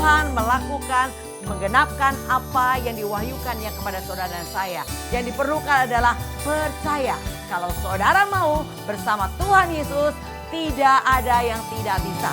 Tuhan melakukan, menggenapkan apa yang diwahyukannya kepada saudara dan saya. Yang diperlukan adalah percaya. Kalau saudara mau bersama Tuhan Yesus, tidak ada yang tidak bisa.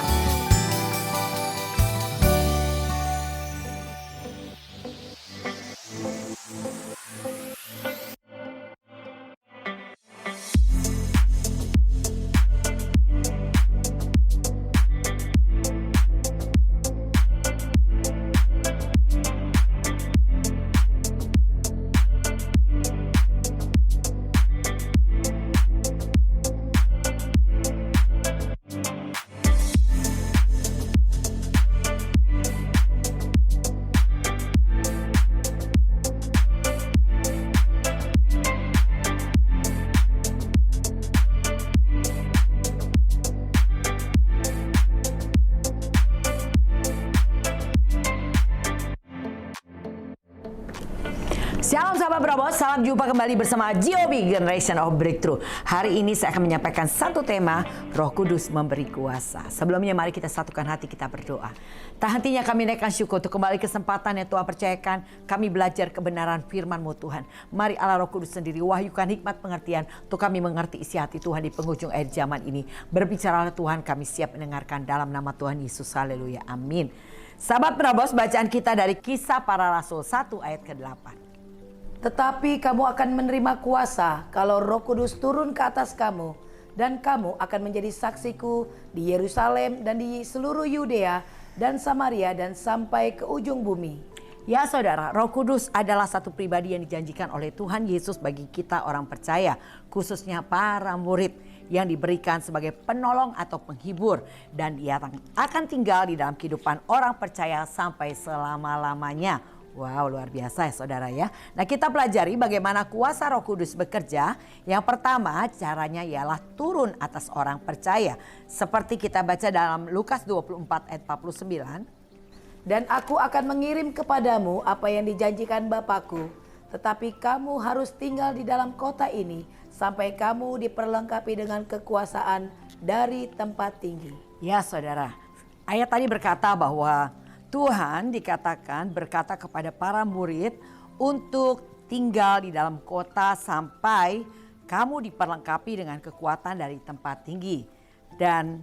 Shalom sahabat Brabos, salam jumpa kembali bersama GOB Generation of Breakthrough. Hari ini saya akan menyampaikan satu tema, Roh Kudus memberi kuasa. Sebelumnya mari kita satukan hati, kita berdoa. Tak hentinya kami naikkan syukur untuk kembali kesempatan yang Tuhan percayakan. Kami belajar kebenaran firman-Mu Tuhan. Mari Allah Roh Kudus sendiri wahyukan hikmat pengertian untuk kami mengerti isi hati Tuhan di penghujung akhir zaman ini. Berbicaralah Tuhan, kami siap mendengarkan dalam nama Tuhan Yesus. Haleluya, amin. Sahabat Brabos, bacaan kita dari Kisah Para Rasul 1 ayat ke-8. Tetapi kamu akan menerima kuasa kalau Roh Kudus turun ke atas kamu, dan kamu akan menjadi saksiku di Yerusalem dan di seluruh Yudea dan Samaria dan sampai ke ujung bumi. Ya saudara, Roh Kudus adalah satu pribadi yang dijanjikan oleh Tuhan Yesus bagi kita orang percaya, khususnya para murid yang diberikan sebagai penolong atau penghibur, dan dia akan tinggal di dalam kehidupan orang percaya sampai selama-lamanya. Wow, luar biasa ya saudara ya. Nah, kita pelajari bagaimana kuasa Roh Kudus bekerja. Yang pertama, caranya ialah turun atas orang percaya. Seperti kita baca dalam Lukas 24 ayat 49. Dan aku akan mengirim kepadamu apa yang dijanjikan Bapakku. Tetapi kamu harus tinggal di dalam kota ini sampai kamu diperlengkapi dengan kekuasaan dari tempat tinggi. Ya saudara, ayat tadi berkata bahwa Tuhan dikatakan berkata kepada para murid untuk tinggal di dalam kota sampai kamu diperlengkapi dengan kekuatan dari tempat tinggi. Dan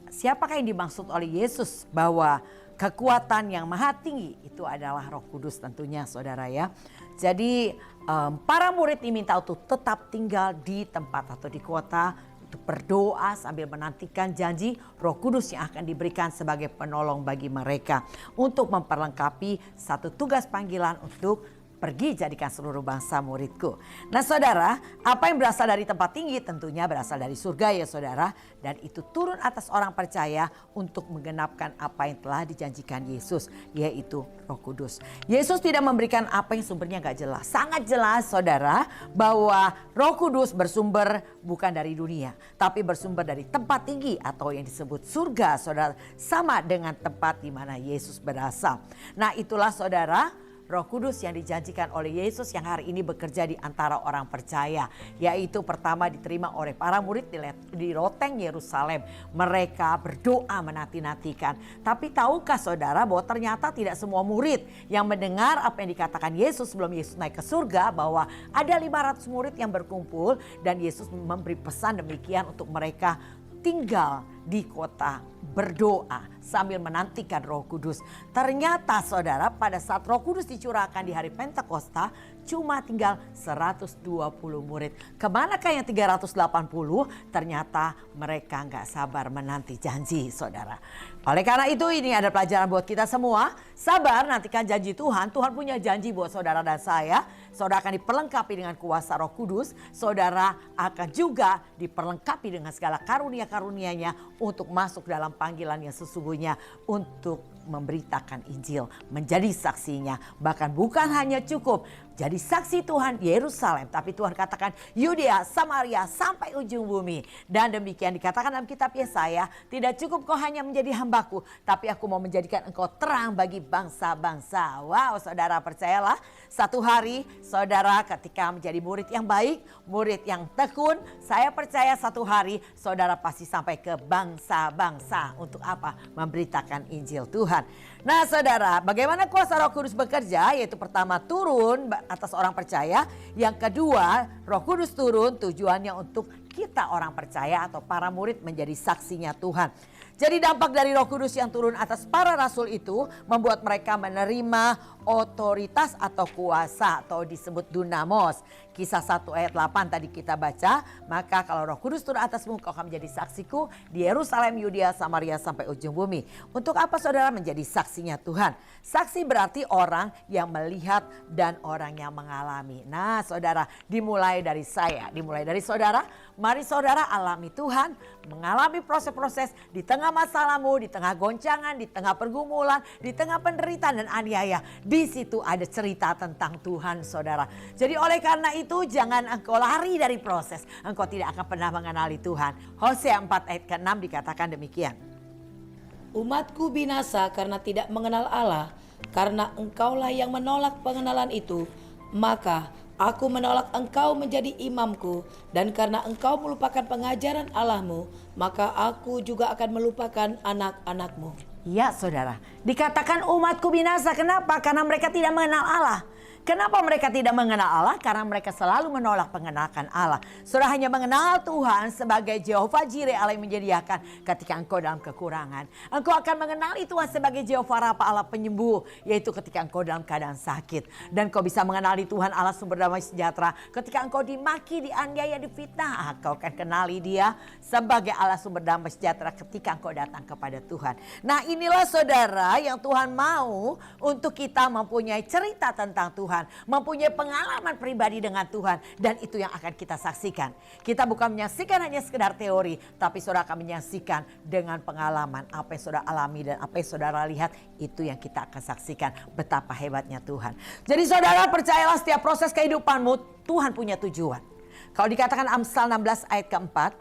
siapakah yang dimaksud oleh Yesus bahwa kekuatan yang maha tinggi itu adalah Roh Kudus tentunya saudara ya. Jadi para murid diminta untuk tetap tinggal di tempat atau di kota, untuk berdoa sambil menantikan janji Roh Kudus yang akan diberikan sebagai penolong bagi mereka untuk memperlengkapi satu tugas panggilan untuk pergi jadikan seluruh bangsa muridku. Nah saudara, apa yang berasal dari tempat tinggi tentunya berasal dari surga ya saudara. Dan itu turun atas orang percaya untuk menggenapkan apa yang telah dijanjikan Yesus, yaitu Roh Kudus. Yesus tidak memberikan apa yang sumbernya gak jelas. Sangat jelas saudara bahwa Roh Kudus bersumber bukan dari dunia, tapi bersumber dari tempat tinggi atau yang disebut surga saudara. Sama dengan tempat di mana Yesus berasal. Nah itulah saudara, Roh Kudus yang dijanjikan oleh Yesus yang hari ini bekerja di antara orang percaya. Yaitu pertama diterima oleh para murid di loteng Yerusalem. Mereka berdoa menanti-nantikan. Tapi tahukah saudara bahwa ternyata tidak semua murid yang mendengar apa yang dikatakan Yesus sebelum Yesus naik ke surga. Bahwa ada 500 murid yang berkumpul dan Yesus memberi pesan demikian untuk mereka tinggal di kota berdoa sambil menantikan Roh Kudus. Ternyata saudara pada saat Roh Kudus dicurahkan di hari Pentakosta cuma tinggal 120 murid. Kemanakah yang 380? Ternyata mereka gak sabar menanti janji saudara. Oleh karena itu ini ada pelajaran buat kita semua. Sabar nantikan janji Tuhan. Tuhan punya janji buat saudara dan saya. Saudara akan diperlengkapi dengan kuasa Roh Kudus. Saudara akan juga diperlengkapi dengan segala karunia-karunianya untuk masuk dalam panggilan yang sesungguhnya untuk memberitakan Injil, menjadi saksinya. Bahkan bukan hanya cukup jadi saksi Tuhan di Yerusalem. Tapi Tuhan katakan Yudea, Samaria sampai ujung bumi. Dan demikian dikatakan dalam kitab Yesaya, tidak cukup kau hanya menjadi hambaku, tapi aku mau menjadikan engkau terang bagi bangsa-bangsa. Wow, saudara, percayalah, satu hari saudara ketika menjadi murid yang baik, murid yang tekun, saya percaya satu hari saudara pasti sampai ke bangsa-bangsa. Untuk apa? Memberitakan Injil Tuhan. Nah saudara, bagaimana kuasa Roh Kudus bekerja? Yaitu pertama, turun atas orang percaya. Yang kedua, Roh Kudus turun tujuannya untuk kita orang percaya atau para murid menjadi saksinya Tuhan. Jadi dampak dari Roh Kudus yang turun atas para rasul itu membuat mereka menerima otoritas atau kuasa atau disebut dunamos. Kisah 1 ayat 8 tadi kita baca, maka kalau Roh Kudus turun atasmu, kau akan menjadi saksiku di Yerusalem, Yudea, Samaria sampai ujung bumi. Untuk apa saudara menjadi saksinya Tuhan? Saksi berarti orang yang melihat dan orang yang mengalami. Nah saudara, dimulai dari saya, dimulai dari saudara. Mari saudara alami Tuhan, mengalami proses-proses di tengah masalahmu, di tengah goncangan, di tengah pergumulan, di tengah penderitaan dan aniaya. Di situ ada cerita tentang Tuhan saudara. Jadi oleh karena itu jangan engkau lari dari proses. Engkau tidak akan pernah mengenali Tuhan. Hosea 4 ayat ke-6 dikatakan demikian. Umatku binasa karena tidak mengenal Allah, karena engkaulah yang menolak pengenalan itu, maka aku menolak engkau menjadi imamku, dan karena engkau melupakan pengajaran Allahmu, maka aku juga akan melupakan anak-anakmu. Ya saudara, dikatakan umatku binasa. Kenapa? Karena mereka tidak mengenal Allah. Kenapa mereka tidak mengenal Allah? Karena mereka selalu menolak pengenalan Allah. Saudara hanya mengenal Tuhan sebagai Jehovah Jireh, Allah yang menyediakan ketika engkau dalam kekurangan. Engkau akan mengenali Tuhan sebagai Jehovah Rafa, Allah penyembuh, yaitu ketika engkau dalam keadaan sakit. Dan kau bisa mengenali Tuhan Allah sumber damai sejahtera ketika engkau dimaki, dianiaya, difitnah. Kau akan kenali Dia sebagai Allah sumber damai sejahtera ketika engkau datang kepada Tuhan. Nah inilah saudara yang Tuhan mau untuk kita mempunyai cerita tentang Tuhan. Mempunyai pengalaman pribadi dengan Tuhan. Dan itu yang akan kita saksikan. Kita bukan menyaksikan hanya sekedar teori, tapi saudara akan menyaksikan dengan pengalaman. Apa yang saudara alami dan apa yang saudara lihat, itu yang kita akan saksikan. Betapa hebatnya Tuhan. Jadi saudara percayalah, setiap proses kehidupanmu Tuhan punya tujuan. Kalau dikatakan Amsal 16 ayat keempat,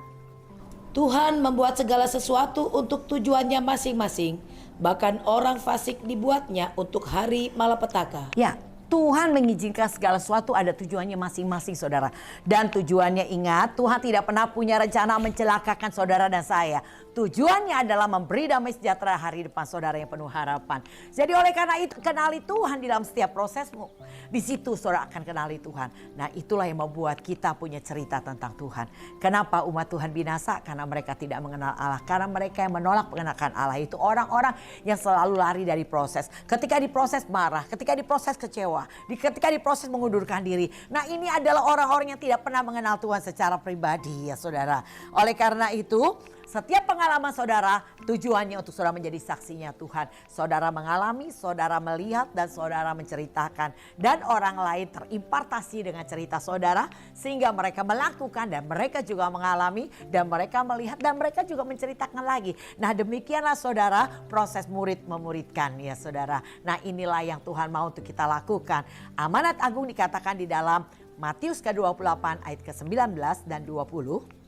Tuhan membuat segala sesuatu untuk tujuannya masing-masing, bahkan orang fasik dibuatnya untuk hari malapetaka. ya, Tuhan mengizinkan segala sesuatu ada tujuannya masing-masing saudara. Dan tujuannya, ingat, Tuhan tidak pernah punya rencana mencelakakan saudara dan saya. Tujuannya adalah memberi damai sejahtera hari depan saudara yang penuh harapan. Jadi oleh karena itu kenali Tuhan di dalam setiap prosesmu. Di situ saudara akan kenali Tuhan. Nah itulah yang membuat kita punya cerita tentang Tuhan. Kenapa umat Tuhan binasa? Karena mereka tidak mengenal Allah. Karena mereka yang menolak pengenalan Allah. Itu orang-orang yang selalu lari dari proses. Ketika diproses marah, ketika diproses kecewa, ketika diproses mengundurkan diri. Nah ini adalah orang-orang yang tidak pernah mengenal Tuhan secara pribadi ya saudara. Oleh karena itu setiap pengalaman saudara tujuannya untuk saudara menjadi saksinya Tuhan. Saudara mengalami, saudara melihat dan saudara menceritakan. Dan orang lain terimpartasi dengan cerita saudara sehingga mereka melakukan dan mereka juga mengalami dan mereka melihat dan mereka juga menceritakan lagi. Nah demikianlah saudara proses murid memuridkan ya saudara. Nah inilah yang Tuhan mau untuk kita lakukan. Amanat agung dikatakan di dalam Matius ke-28 ayat ke-19 dan 20.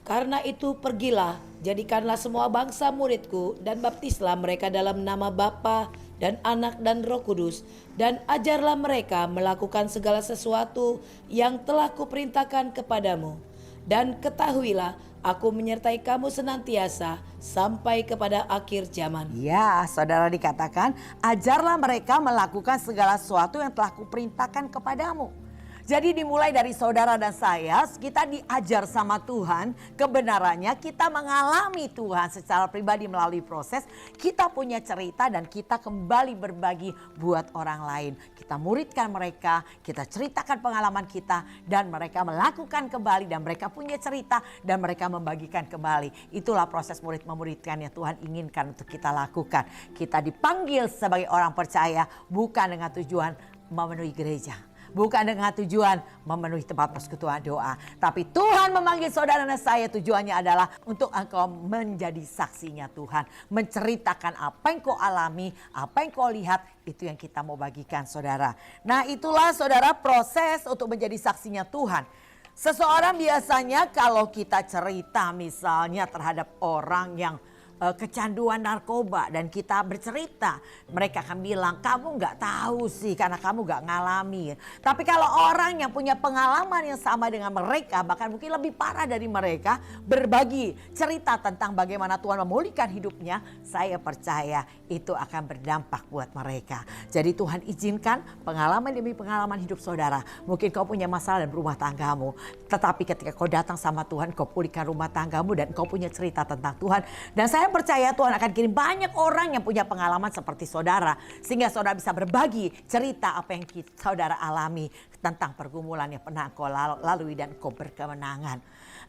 Karena itu pergilah, jadikanlah semua bangsa muridku dan baptislah mereka dalam nama Bapa dan Anak dan Roh Kudus. Dan ajarlah mereka melakukan segala sesuatu yang telah kuperintahkan kepadamu. Dan ketahuilah, aku menyertai kamu senantiasa sampai kepada akhir zaman. Ya, saudara dikatakan, ajarlah mereka melakukan segala sesuatu yang telah kuperintahkan kepadamu. Jadi dimulai dari saudara dan saya, kita diajar sama Tuhan kebenarannya, kita mengalami Tuhan secara pribadi melalui proses, kita punya cerita dan kita kembali berbagi buat orang lain. Kita muridkan mereka, kita ceritakan pengalaman kita dan mereka melakukan kembali dan mereka punya cerita dan mereka membagikan kembali. Itulah proses murid memuridkan yang Tuhan inginkan untuk kita lakukan. Kita dipanggil sebagai orang percaya bukan dengan tujuan memenuhi gereja. bukan dengan tujuan memenuhi tempat persekutuan doa. Tapi Tuhan memanggil saudara dan saya, tujuannya adalah untuk engkau menjadi saksinya Tuhan. Menceritakan apa yang kau alami, apa yang kau lihat, itu yang kita mau bagikan saudara. Nah itulah saudara proses untuk menjadi saksinya Tuhan. Seseorang biasanya kalau kita cerita misalnya terhadap orang yang kecanduan narkoba dan kita bercerita, mereka akan bilang kamu nggak tahu sih karena kamu nggak ngalami. Tapi kalau orang yang punya pengalaman yang sama dengan mereka, bahkan mungkin lebih parah dari mereka, berbagi cerita tentang bagaimana Tuhan memulihkan hidupnya, saya percaya itu akan berdampak buat mereka. Jadi Tuhan izinkan pengalaman demi pengalaman hidup saudara. Mungkin kau punya masalah dalam rumah tanggamu, tetapi ketika kau datang sama Tuhan, kau pulihkan rumah tanggamu dan kau punya cerita tentang Tuhan. Dan saya percaya Tuhan akan kirim banyak orang yang punya pengalaman seperti saudara, sehingga saudara bisa berbagi cerita apa yang saudara alami tentang pergumulan yang pernah engkau lalui dan engkau berkemenangan.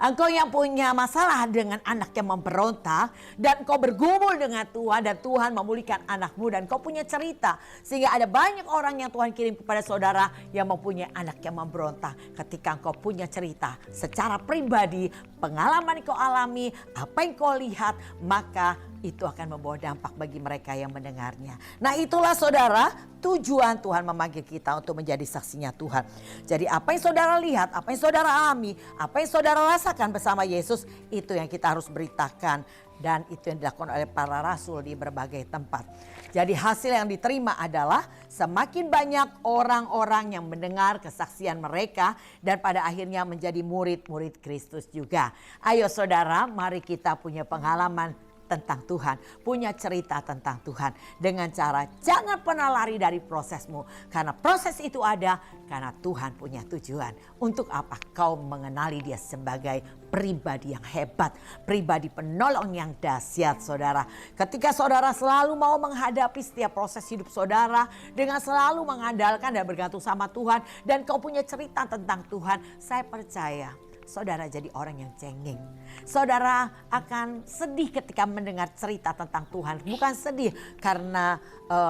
Engkau yang punya masalah dengan anak yang memberontak dan engkau bergumul dengan Tuhan dan Tuhan memulihkan anakmu dan engkau punya cerita. Sehingga ada banyak orang yang Tuhan kirim kepada saudara yang mempunyai anak yang memberontak. Ketika engkau punya cerita secara pribadi, pengalaman yang kau alami, apa yang kau lihat, maka itu akan membawa dampak bagi mereka yang mendengarnya. Nah itulah saudara tujuan Tuhan memanggil kita untuk menjadi saksinya Tuhan. Jadi apa yang saudara lihat, apa yang saudara alami, apa yang saudara rasakan bersama Yesus, itu yang kita harus beritakan. Dan itu yang dilakukan oleh para rasul di berbagai tempat. Jadi hasil yang diterima adalah semakin banyak orang-orang yang mendengar kesaksian mereka dan pada akhirnya menjadi murid-murid Kristus juga. Ayo saudara, mari kita punya pengalaman tentang Tuhan, punya cerita tentang Tuhan dengan cara jangan pernah lari dari prosesmu, karena proses itu ada karena Tuhan punya tujuan. Untuk apa? Kau mengenali Dia sebagai pribadi yang hebat, pribadi penolong yang dahsyat saudara. Ketika saudara selalu mau menghadapi setiap proses hidup saudara dengan selalu mengandalkan dan bergantung sama Tuhan dan kau punya cerita tentang Tuhan, saya percaya saudara jadi orang yang cengeng. Saudara akan sedih ketika mendengar cerita tentang Tuhan. Bukan sedih karena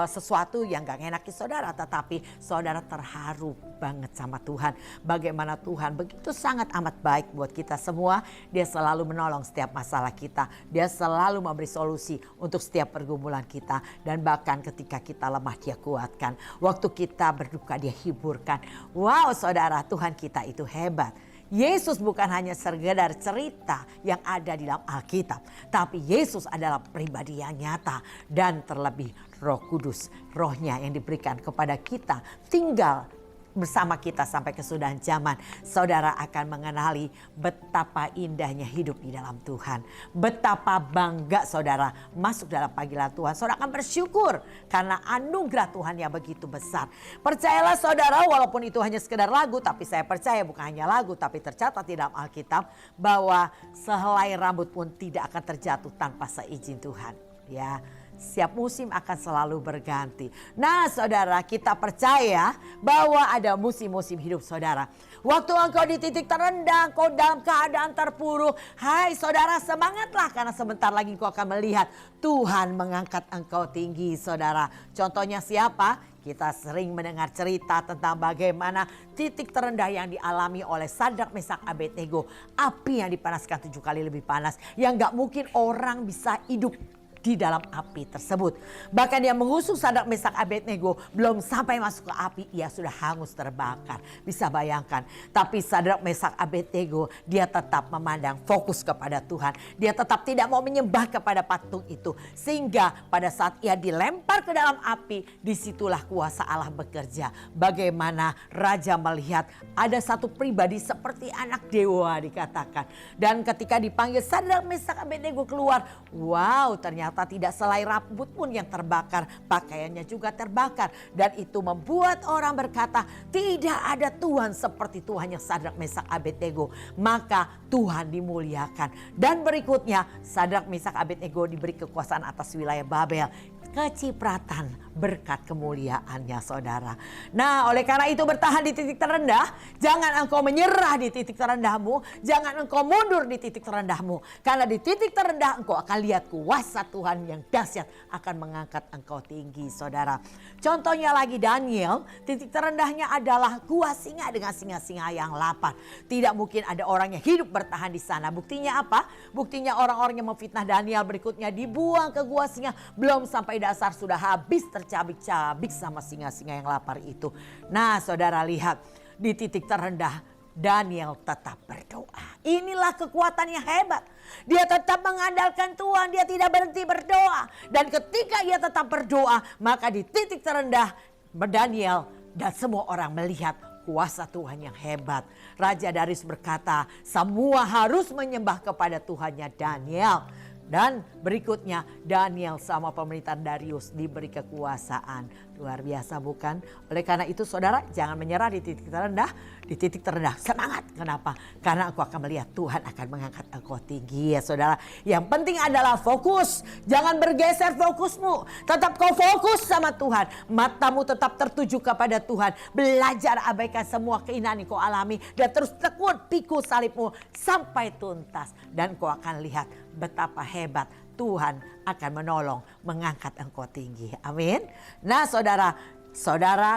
sesuatu yang gak ngenakin saudara, tetapi saudara terharu banget sama Tuhan. Bagaimana Tuhan begitu sangat amat baik buat kita semua. Dia selalu menolong setiap masalah kita. Dia selalu memberi solusi untuk setiap pergumulan kita. Dan bahkan ketika kita lemah Dia kuatkan. Waktu kita berduka Dia hiburkan. Wow saudara, Tuhan kita itu hebat. Yesus bukan hanya sekedar cerita yang ada di dalam Alkitab, tapi Yesus adalah pribadi yang nyata dan terlebih Roh Kudus, rohnya yang diberikan kepada kita tinggal bersama kita sampai kesudahan zaman. Saudara akan mengenali betapa indahnya hidup di dalam Tuhan. Betapa bangga saudara masuk dalam panggilan Tuhan. Saudara akan bersyukur karena anugerah Tuhan yang begitu besar. Percayalah saudara, walaupun itu hanya sekedar lagu, tapi saya percaya bukan hanya lagu, tapi tercatat di dalam Alkitab bahwa sehelai rambut pun tidak akan terjatuh tanpa seizin Tuhan. Ya. Setiap musim akan selalu berganti. Nah saudara, kita percaya bahwa ada musim-musim hidup saudara. Waktu engkau di titik terendah, engkau dalam keadaan terpuruk. Hai saudara, semangatlah karena sebentar lagi engkau akan melihat Tuhan mengangkat engkau tinggi saudara. Contohnya siapa? Kita sering mendengar cerita tentang bagaimana titik terendah yang dialami oleh Sadrak, Mesak, Abednego. Api yang dipanaskan 7 kali lebih panas. Yang gak mungkin orang bisa hidup di dalam api tersebut. Bahkan dia mengusung Sadrak, Mesak, Abednego, belum sampai masuk ke api ia sudah hangus terbakar. Bisa bayangkan. Tapi Sadrak, Mesak, Abednego dia tetap memandang fokus kepada Tuhan. Dia tetap tidak mau menyembah kepada patung itu. Sehingga pada saat ia dilempar ke dalam api, disitulah kuasa Allah bekerja. Bagaimana raja melihat ada satu pribadi seperti anak dewa dikatakan. Dan ketika dipanggil Sadrak, Mesak, Abednego keluar, wow ternyata tidak selai rambut pun yang terbakar, pakaiannya juga terbakar. Dan itu membuat orang berkata, tidak ada Tuhan seperti Tuhannya Sadrak, Mesak, Abednego. Maka Tuhan dimuliakan. Dan berikutnya Sadrak, Mesak, Abednego diberi kekuasaan atas wilayah Babel. kecipratan berkat kemuliaannya saudara. Nah oleh karena itu bertahan di titik terendah. Jangan engkau menyerah di titik terendahmu. Jangan engkau mundur di titik terendahmu. Karena di titik terendah engkau akan lihat kuasa Tuhan yang dahsyat akan mengangkat engkau tinggi saudara. Contohnya lagi Daniel, titik terendahnya adalah gua singa dengan singa-singa yang lapar. Tidak mungkin ada orang yang hidup bertahan di sana. Buktinya apa? Buktinya orang-orang yang memfitnah Daniel berikutnya dibuang ke gua singa. Belum sampai dasar sudah habis tercabik-cabik sama singa-singa yang lapar itu. Nah saudara lihat di titik terendah Daniel tetap berdoa. Inilah kekuatan yang hebat. Dia tetap mengandalkan Tuhan. Dia tidak berhenti berdoa. Dan ketika ia tetap berdoa, maka di titik terendah Daniel dan semua orang melihat kuasa Tuhan yang hebat. Raja Darius berkata, semua harus menyembah kepada Tuhannya Daniel. Dan berikutnya Daniel sama pemerintahan Darius diberi kekuasaan. Luar biasa bukan? Oleh karena itu saudara jangan menyerah di titik terendah. Di titik terendah semangat. Kenapa? Karena engkau akan melihat Tuhan akan mengangkat engkau tinggi ya saudara. Yang penting adalah fokus. Jangan bergeser fokusmu. Tetap kau fokus sama Tuhan. Matamu tetap tertuju kepada Tuhan. Belajar abaikan semua keinginan yang kau alami. Dan terus tekun pikul salibmu sampai tuntas. Dan kau akan lihat betapa hebat Tuhan akan menolong mengangkat engkau tinggi. Amin. Nah saudara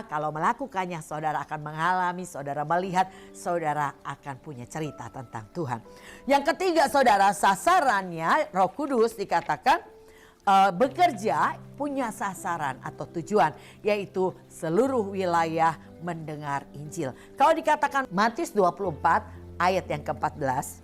kalau melakukannya saudara akan mengalami, saudara melihat, saudara akan punya cerita tentang Tuhan. Yang ketiga saudara, sasarannya Roh Kudus dikatakan bekerja punya sasaran atau tujuan, yaitu seluruh wilayah mendengar Injil. Kalau dikatakan Matius 24 ayat yang ke-14.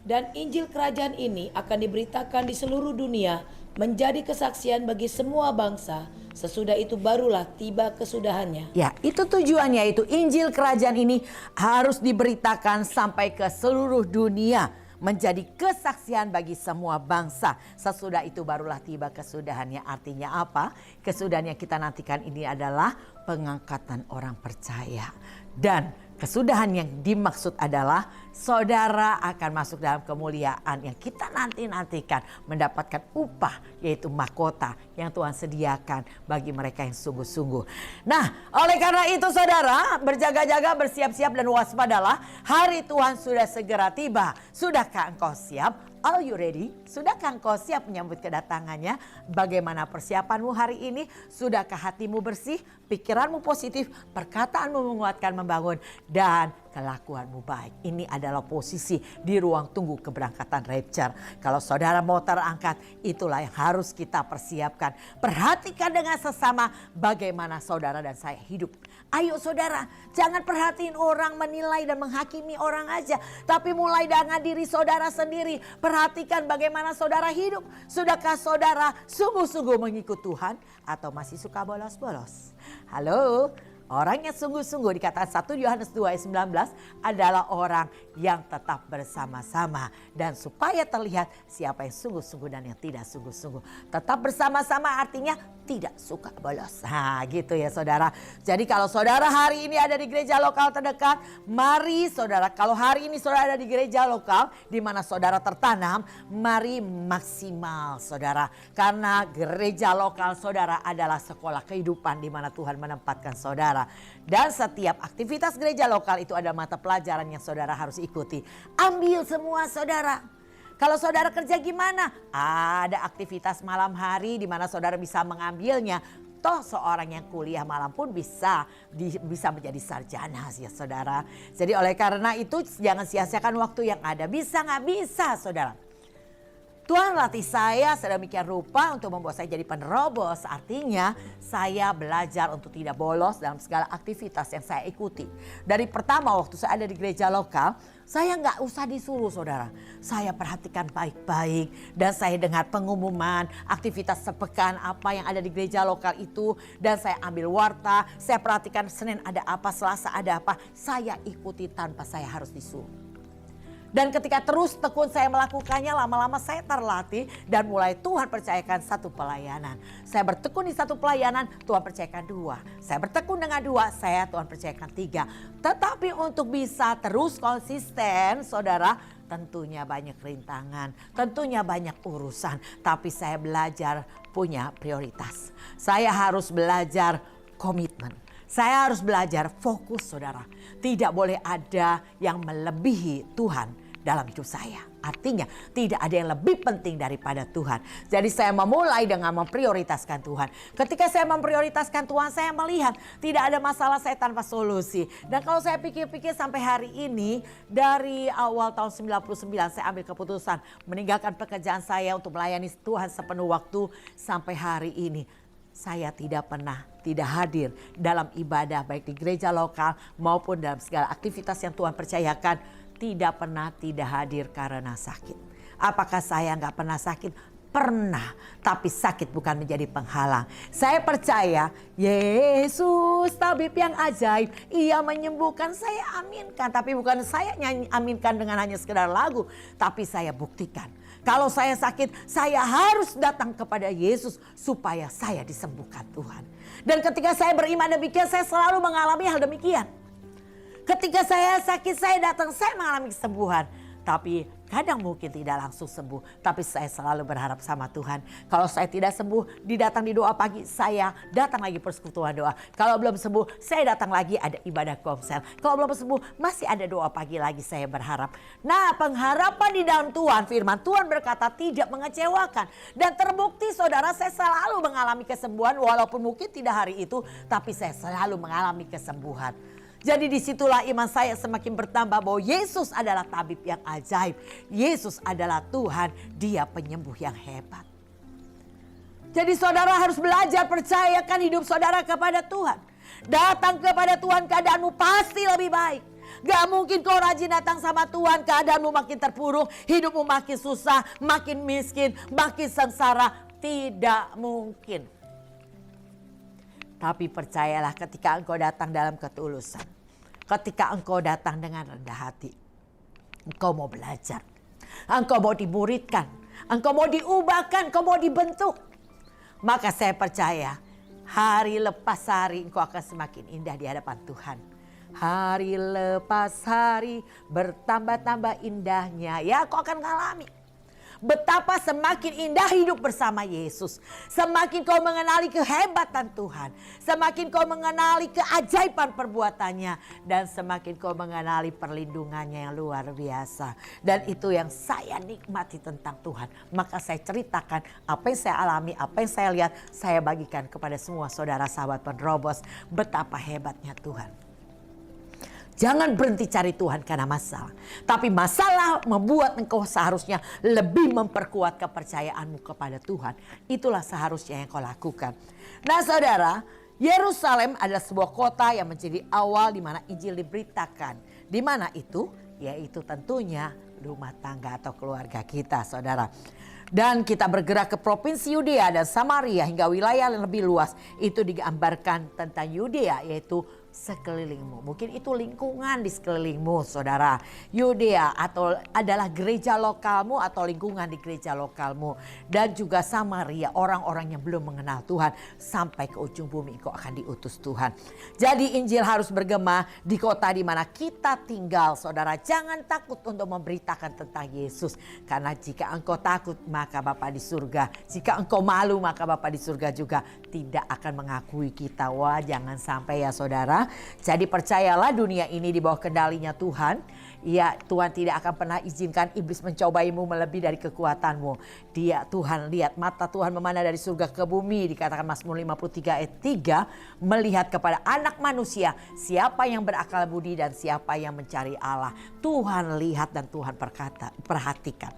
Dan Injil kerajaan ini akan diberitakan di seluruh dunia menjadi kesaksian bagi semua bangsa. Sesudah itu barulah tiba kesudahannya. Ya, itu tujuannya, itu Injil kerajaan ini harus diberitakan sampai ke seluruh dunia. Menjadi kesaksian bagi semua bangsa. Sesudah itu barulah tiba kesudahannya. Artinya apa? Kesudahan yang kita nantikan ini adalah pengangkatan orang percaya. Dan kesudahan yang dimaksud adalah saudara akan masuk dalam kemuliaan yang kita nantikan, mendapatkan upah yaitu mahkota yang Tuhan sediakan bagi mereka yang sungguh-sungguh. Nah, oleh karena itu saudara berjaga-jaga, bersiap-siap dan waspadalah. Hari Tuhan sudah segera tiba. Sudahkah engkau siap? Are you ready? Sudahkah engkau siap menyambut kedatangannya? Bagaimana persiapanmu hari ini? Sudahkah hatimu bersih, pikiranmu positif, perkataanmu menguatkan, membangun, dan kelakuanmu baik? Ini adalah posisi di ruang tunggu keberangkatan rapture. Kalau saudara mau terangkat, itulah yang harus kita persiapkan. Perhatikan dengan sesama bagaimana saudara dan saya hidup. Ayo saudara, jangan perhatiin orang, menilai dan menghakimi orang aja. Tapi mulai dengan diri saudara sendiri. Perhatikan bagaimana saudara hidup. Sudahkah saudara sungguh-sungguh mengikut Tuhan atau masih suka bolos-bolos? Halo? Orang yang sungguh-sungguh dikatakan 1 Yohanes 2 ayat 19 adalah orang yang tetap bersama-sama. Dan supaya terlihat siapa yang sungguh-sungguh dan yang tidak sungguh-sungguh. Tetap bersama-sama artinya tidak suka bolos. Nah gitu ya saudara. Jadi kalau saudara hari ini ada di gereja lokal terdekat, mari saudara, kalau hari ini saudara ada di gereja lokal di mana saudara tertanam, mari maksimal saudara. Karena gereja lokal saudara adalah sekolah kehidupan di mana Tuhan menempatkan saudara. Dan setiap aktivitas gereja lokal itu ada mata pelajaran yang saudara harus ikuti. Ambil semua saudara. Kalau saudara kerja gimana? Ada aktivitas malam hari di mana saudara bisa mengambilnya. Toh seorang yang kuliah malam pun bisa menjadi sarjana ya saudara. Jadi oleh karena itu jangan sia-siakan waktu yang ada. Bisa nggak bisa saudara? Tuhan latih saya sedemikian rupa untuk membuat saya jadi penerobos. Artinya saya belajar untuk tidak bolos dalam segala aktivitas yang saya ikuti. Dari pertama waktu saya ada di gereja lokal, saya nggak usah disuruh saudara. Saya perhatikan baik-baik dan saya dengar pengumuman aktivitas sepekan apa yang ada di gereja lokal itu. Dan saya ambil warta, saya perhatikan Senin ada apa, Selasa ada apa. Saya ikuti tanpa saya harus disuruh. Dan ketika terus tekun saya melakukannya, lama-lama saya terlatih dan mulai Tuhan percayakan satu pelayanan. Saya bertekun di satu pelayanan, Tuhan percayakan 2. Saya bertekun dengan 2, Tuhan percayakan 3. Tetapi untuk bisa terus konsisten, saudara, tentunya banyak rintangan, tentunya banyak urusan. Tapi saya belajar punya prioritas. Saya harus belajar komitmen. Saya harus belajar fokus, saudara. Tidak boleh ada yang melebihi Tuhan dalam hidup saya. Artinya tidak ada yang lebih penting daripada Tuhan. Jadi saya memulai dengan memprioritaskan Tuhan. Ketika saya memprioritaskan Tuhan, saya melihat tidak ada masalah saya tanpa solusi. Dan kalau saya pikir-pikir sampai hari ini, dari awal tahun 99 saya ambil keputusan meninggalkan pekerjaan saya untuk melayani Tuhan sepenuh waktu sampai hari ini. Saya tidak pernah tidak hadir dalam ibadah baik di gereja lokal maupun dalam segala aktivitas yang Tuhan percayakan. Tidak pernah tidak hadir karena sakit. Apakah saya nggak pernah sakit? Pernah, tapi sakit bukan menjadi penghalang. Saya percaya Yesus tabib yang ajaib. Ia menyembuhkan, saya aminkan. Tapi bukan saya aminkan dengan hanya sekedar lagu. Tapi saya buktikan. Kalau saya sakit, saya harus datang kepada Yesus supaya saya disembuhkan Tuhan. Dan ketika saya beriman demikian, saya selalu mengalami hal demikian. Ketika saya sakit, saya datang, saya mengalami kesembuhan. Tapi kadang mungkin tidak langsung sembuh. Tapi saya selalu berharap sama Tuhan. Kalau saya tidak sembuh, didatang di doa pagi, saya datang lagi persekutuan doa. Kalau belum sembuh, saya datang lagi ada ibadah komsel. Kalau belum sembuh, masih ada doa pagi lagi saya berharap. Nah, pengharapan di dalam Tuhan, firman Tuhan berkata tidak mengecewakan. Dan terbukti saudara, saya selalu mengalami kesembuhan. Walaupun mungkin tidak hari itu, tapi saya selalu mengalami kesembuhan. Jadi disitulah iman saya semakin bertambah bahwa Yesus adalah tabib yang ajaib. Yesus adalah Tuhan, Dia penyembuh yang hebat. Jadi saudara harus belajar percayakan hidup saudara kepada Tuhan. Datang kepada Tuhan, keadaanmu pasti lebih baik. Gak mungkin kau rajin datang sama Tuhan, keadaanmu makin terpuruk, hidupmu makin susah, makin miskin, makin sengsara. Tidak mungkin. Tapi percayalah ketika engkau datang dalam ketulusan. Ketika engkau datang dengan rendah hati. Engkau mau belajar. Engkau mau dimuridkan. Engkau mau diubahkan. Engkau mau dibentuk. Maka saya percaya hari lepas hari engkau akan semakin indah di hadapan Tuhan. Hari lepas hari bertambah-tambah indahnya. Ya, kau akan mengalami. Betapa semakin indah hidup bersama Yesus. Semakin kau mengenali kehebatan Tuhan. Semakin kau mengenali keajaiban perbuatannya. Dan semakin kau mengenali perlindungannya yang luar biasa. Dan itu yang saya nikmati tentang Tuhan. Maka saya ceritakan apa yang saya alami, apa yang saya lihat. Saya bagikan kepada semua saudara sahabat penerobos. Betapa hebatnya Tuhan. Jangan berhenti cari Tuhan karena masalah. Tapi masalah membuat engkau seharusnya lebih memperkuat kepercayaanmu kepada Tuhan. Itulah seharusnya yang kau lakukan. Nah saudara, Yerusalem adalah sebuah kota yang menjadi awal di mana Injil diberitakan. Di mana itu? Yaitu tentunya rumah tangga atau keluarga kita saudara. Dan kita bergerak ke provinsi Yudea dan Samaria hingga wilayah yang lebih luas. Itu digambarkan tentang Yudea yaitu sekelilingmu. Mungkin itu lingkungan di sekelilingmu saudara. Yudea atau adalah gereja lokalmu atau lingkungan di gereja lokalmu. Dan juga Samaria, orang-orang yang belum mengenal Tuhan. Sampai ke ujung bumi kau akan diutus Tuhan. Jadi Injil harus bergema di kota di mana kita tinggal saudara. Jangan takut untuk memberitakan tentang Yesus. Karena jika engkau takut maka Bapa di surga. Jika engkau malu maka Bapa di surga juga tidak akan mengakui kita. Wah, jangan sampai ya saudara. Jadi percayalah dunia ini di bawah kendalinya Tuhan. Ya, Tuhan tidak akan pernah izinkan iblis mencobaimu melebihi dari kekuatanmu. Dia Tuhan lihat, mata Tuhan memandang dari surga ke bumi, dikatakan Mazmur 53 ayat 3, melihat kepada anak manusia siapa yang berakal budi dan siapa yang mencari Allah. Tuhan lihat dan Tuhan perhatikan.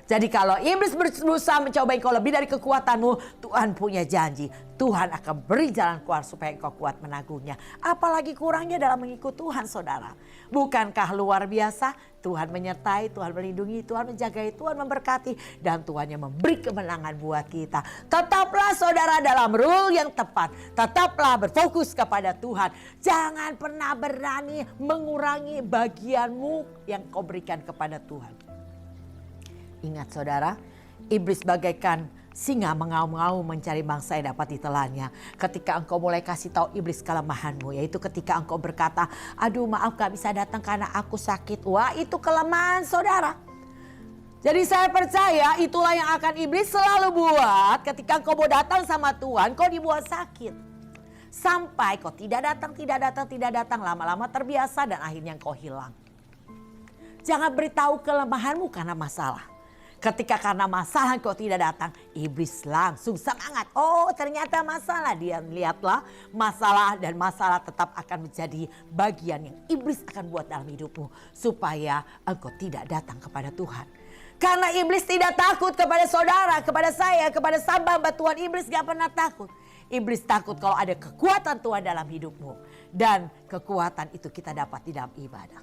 Jadi kalau iblis berusaha mencoba engkau lebih dari kekuatanmu, Tuhan punya janji. Tuhan akan beri jalan keluar supaya engkau kuat menanggungnya. Apalagi kurangnya dalam mengikut Tuhan saudara. Bukankah luar biasa? Tuhan menyertai, Tuhan melindungi, Tuhan menjagai, Tuhan memberkati. Dan Tuhan yang memberi kemenangan buat kita. Tetaplah saudara dalam rule yang tepat. Tetaplah berfokus kepada Tuhan. Jangan pernah berani mengurangi bagianmu yang kau berikan kepada Tuhan. Ingat saudara, iblis bagaikan singa mengaum-ngaum mencari bangsa yang dapat ditelannya. Ketika engkau mulai kasih tahu iblis kelemahanmu, yaitu ketika engkau berkata, aduh maaf gak bisa datang karena aku sakit. Wah, itu kelemahan saudara. Jadi saya percaya itulah yang akan iblis selalu buat ketika kau mau datang sama Tuhan, kau dibuat sakit. Sampai kau tidak datang, lama-lama terbiasa dan akhirnya kau hilang. Jangan beritahu kelemahanmu karena masalah. Ketika karena masalah kau tidak datang, iblis langsung semangat. Oh ternyata masalah, dia lihatlah masalah dan masalah tetap akan menjadi bagian yang iblis akan buat dalam hidupmu. Supaya engkau tidak datang kepada Tuhan. Karena iblis tidak takut kepada saudara, kepada saya, kepada hamba Tuhan. Iblis gak pernah takut. Iblis takut kalau ada kekuatan Tuhan dalam hidupmu. Dan kekuatan itu kita dapat di dalam ibadah.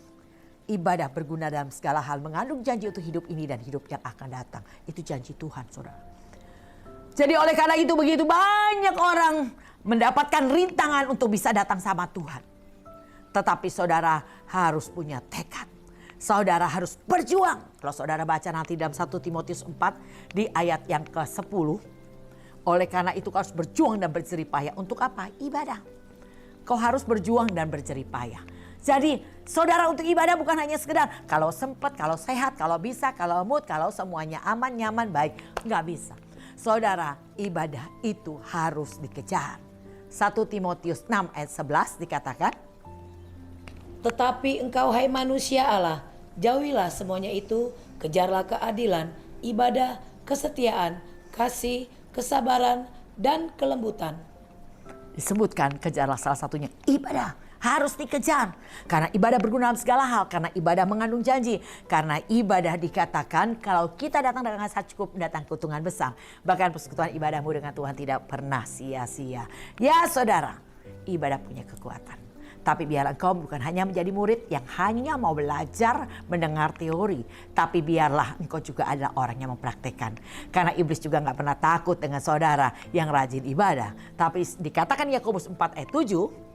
Ibadah berguna dalam segala hal, mengandung janji untuk hidup ini dan hidup yang akan datang. Itu janji Tuhan, saudara. Jadi oleh karena itu begitu banyak orang mendapatkan rintangan untuk bisa datang sama Tuhan. Tetapi saudara harus punya tekad. Saudara harus berjuang. Kalau saudara baca nanti dalam 1 Timotius 4 di ayat yang ke-10. Oleh karena itu kau harus berjuang dan berjeripayah. Untuk apa? Ibadah. Kau harus berjuang dan berjeripayah. Jadi saudara untuk ibadah bukan hanya sekedar kalau sempat, kalau sehat, kalau bisa, kalau mood, kalau semuanya aman, nyaman, baik. Nggak bisa. Saudara, ibadah itu harus dikejar. 1 Timotius 6 ayat 11 dikatakan. Tetapi engkau hai manusia Allah, jauhilah semuanya itu, kejarlah keadilan, ibadah, kesetiaan, kasih, kesabaran, dan kelembutan. Disebutkan kejarlah salah satunya ibadah. Harus dikejar. Karena ibadah berguna dalam segala hal. Karena ibadah mengandung janji. Karena ibadah dikatakan kalau kita datang dengan rasa cukup mendatang keuntungan besar. Bahkan persekutuan ibadahmu dengan Tuhan tidak pernah sia-sia. Ya saudara, ibadah punya kekuatan. Tapi biarlah engkau bukan hanya menjadi murid yang hanya mau belajar mendengar teori. Tapi biarlah engkau juga adalah orang yang mempraktekkan. Karena iblis juga gak pernah takut dengan saudara yang rajin ibadah. Tapi dikatakan Yakobus 4 ayat 7.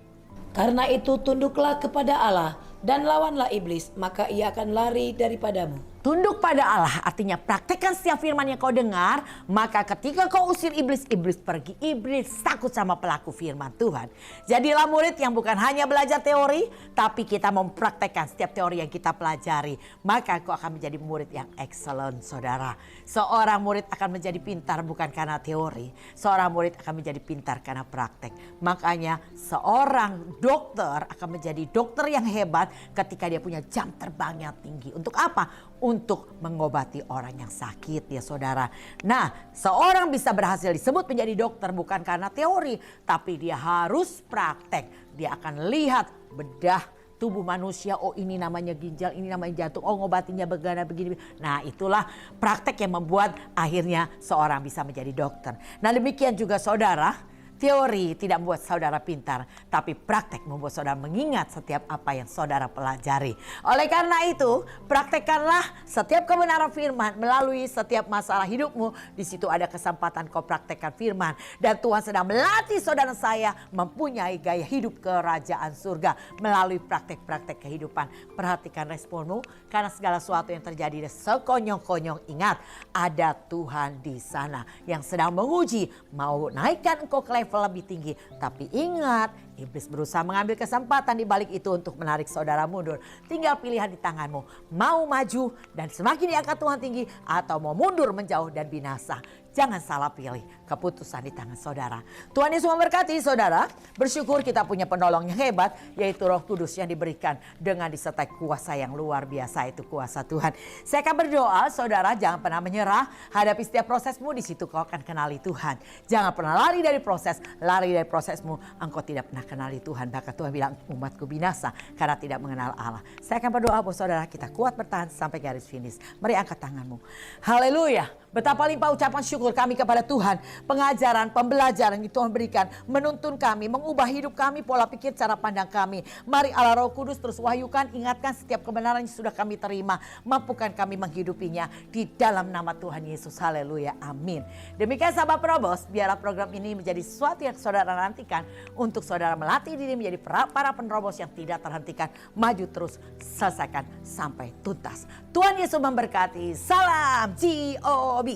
Karena itu tunduklah kepada Allah dan lawanlah iblis, maka ia akan lari daripadamu. Tunduk pada Allah artinya praktekkan setiap firman yang kau dengar. Maka ketika kau usir iblis, iblis pergi. Iblis takut sama pelaku firman Tuhan. Jadilah murid yang bukan hanya belajar teori. Tapi kita mempraktekkan setiap teori yang kita pelajari. Maka kau akan menjadi murid yang excellent, saudara. Seorang murid akan menjadi pintar bukan karena teori. Seorang murid akan menjadi pintar karena praktek. Makanya seorang dokter akan menjadi dokter yang hebat ketika dia punya jam terbang yang tinggi. Untuk apa? Untuk mengobati orang yang sakit ya saudara. Nah seorang bisa berhasil disebut menjadi dokter bukan karena teori. Tapi dia harus praktek. Dia akan lihat bedah tubuh manusia. Oh ini namanya ginjal, ini namanya jantung. Oh ngobatinya begini. Nah itulah praktek yang membuat akhirnya seorang bisa menjadi dokter. Nah demikian juga saudara. Teori tidak membuat saudara pintar, tapi praktek membuat saudara mengingat setiap apa yang saudara pelajari. Oleh karena itu, praktekkanlah setiap kebenaran firman melalui setiap masalah hidupmu. Di situ ada kesempatan kau praktekkan firman. Dan Tuhan sedang melatih saudara saya mempunyai gaya hidup kerajaan surga melalui praktek-praktek kehidupan. Perhatikan responmu, karena segala sesuatu yang terjadi sekonyong-konyong, ingat ada Tuhan di sana yang sedang menguji mau naikkan engkau ke level lebih tinggi. Tapi ingat, iblis berusaha mengambil kesempatan di balik itu untuk menarik saudara mundur. Tinggal pilihan di tanganmu. Mau maju dan semakin diangkat Tuhan tinggi atau mau mundur menjauh dan binasa. Jangan salah pilih, keputusan di tangan saudara. Tuhan Yesus memberkati saudara. Bersyukur kita punya penolong yang hebat, yaitu Roh Kudus yang diberikan dengan disertai kuasa yang luar biasa, itu kuasa Tuhan. Saya akan berdoa, saudara jangan pernah menyerah. Hadapi setiap prosesmu, di situ kau akan kenali Tuhan. Jangan pernah lari dari prosesmu, engkau tidak pernah kenali Tuhan. Bahkan Tuhan bilang umatku binasa karena tidak mengenal Allah. Saya akan berdoa buat saudara kita kuat bertahan sampai garis finish. Mari angkat tanganmu. Haleluya. Betapa limpah ucapan syukur kami kepada Tuhan. Pengajaran, pembelajaran yang Tuhan berikan menuntun kami, mengubah hidup kami, pola pikir, cara pandang kami. Mari Allah Roh Kudus terus wahyukan, ingatkan setiap kebenaran yang sudah kami terima. Mampukan kami menghidupinya di dalam nama Tuhan Yesus. Haleluya. Amin. Demikian sahabat Penerobos, biarlah program ini menjadi sesuatu yang saudara nantikan untuk saudara melatih diri menjadi para penerobos yang tidak terhentikan. Maju terus, selesaikan sampai tuntas. Tuhan Yesus memberkati. Salam GOB.